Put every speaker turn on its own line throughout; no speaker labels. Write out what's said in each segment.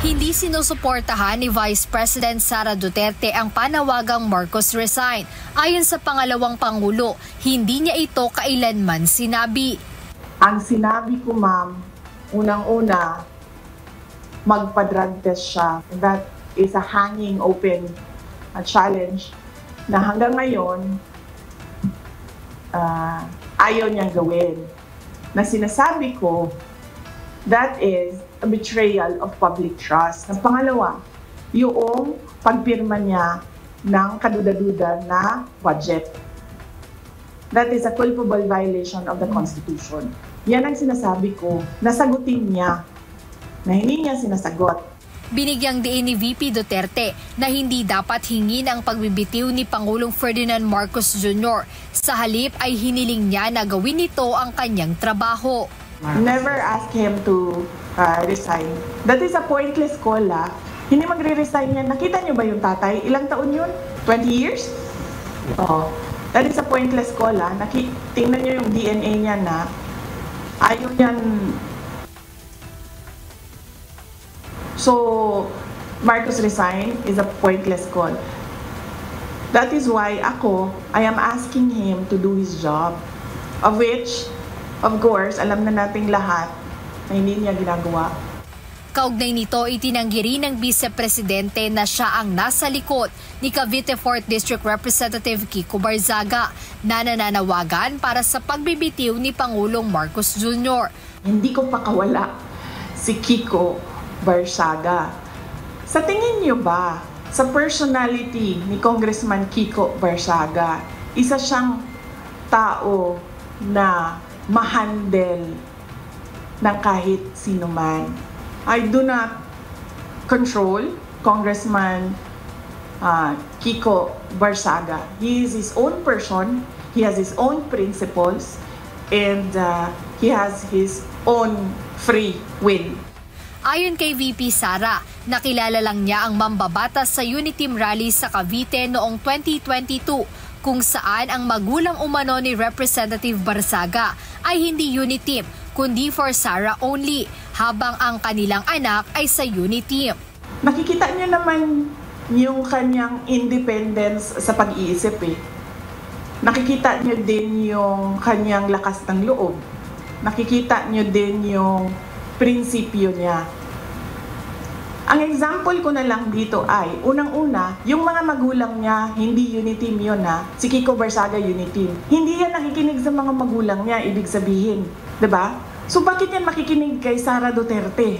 Hindi sinusuportahan ni Vice President Sara Duterte ang panawagang Marcos resign. Ayon sa pangalawang Pangulo, hindi niya ito kailanman sinabi.
Ang sinabi ko, ma'am, unang-una, magpa-drug test siya. That is a hanging open challenge na hanggang ngayon, ayaw niyang gawin. Na sinasabi ko, that is a betrayal of public trust. Ang pangalawa, yung pagpirma niya ng kaduda-duda na budget. That is a culpable violation of the Constitution. Yan ang sinasabi ko, nasagutin niya, na hindi niya sinasagot.
Binigyang diin ni VP Duterte na hindi dapat hingin ang pagbibitiw ni Pangulong Ferdinand Marcos Jr. Sa halip ay hiniling niya na gawin nito ang kanyang trabaho.
Never ask him to resign. That is a pointless call. Hindi magre-resign yan. Nakita niyo ba yung tatay? Ilang taon yun? 20 years? Oo. That is a pointless call. Tingnan niyo yung DNA niya na ayaw niyan. So, Marcos resign is a pointless call. That is why I am asking him to do his job. Of which, of course, alam na nating lahat na hindi niya ginagawa.
Kaugnay nito, itinanggi rin ng Vice Presidente na siya ang nasa likod ni Cavite 4th District Representative Kiko Barzaga na nananawagan para sa pagbibitiw ni Pangulong Marcos Jr.
Hindi ko pakawala si Kiko Barzaga. Sa tingin niyo ba, sa personality ni Congressman Kiko Barzaga, isa siyang tao na ma-handle ng kahit sino man? I do not control Congressman Kiko Barzaga. He is his own person, he has his own principles, and he has his own free will.
Ayon kay VP Sara, nakilala lang niya ang mambabatas sa Uniteam Rally sa Cavite noong 2022 kung saan ang magulang umano ni Representative Barzaga ay hindi Uniteam kundi for Sara only, habang ang kanilang anak ay sa Uniteam.
Nakikita niyo naman yung kanyang independence sa pag-iisip eh. Nakikita niyo din yung kanyang lakas ng loob. Nakikita niyo din yung prinsipyo niya. Ang example ko na lang dito ay, unang-una, yung mga magulang niya, hindi Uniteam yun si Kiko Barzaga Uniteam. Hindi yan nakikinig sa mga magulang niya, ibig sabihin. Diba? So bakit yan makikinig kay Sara Duterte?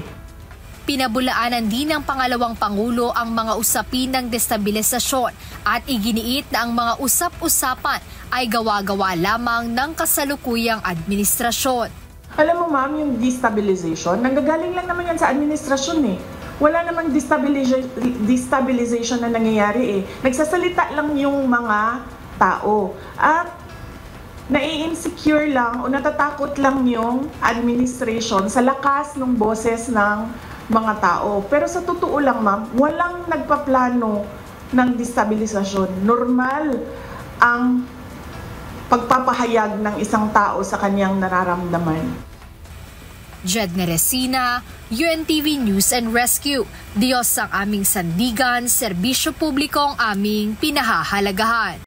Pinabulaanan din ng pangalawang Pangulo ang mga usapin ng destabilisasyon at iginiit na ang mga usap-usapan ay gawa-gawa lamang ng kasalukuyang administrasyon.
Alam mo ma'am, yung destabilization, nanggagaling lang naman yan sa administrasyon eh. Wala namang destabilization na nangyayari eh. Nagsasalita lang yung mga tao. At nai-insecure lang o natatakot lang yung administration sa lakas ng boses ng mga tao. Pero sa totoo lang ma'am, walang nagpaplano ng destabilisasyon. Normal ang pagpapahayag ng isang tao sa kanyang nararamdaman.
Jedna Resina, UNTV News and Rescue. Diyos ang aming sandigan, serbisyo publiko ang aming pinahahalagahan.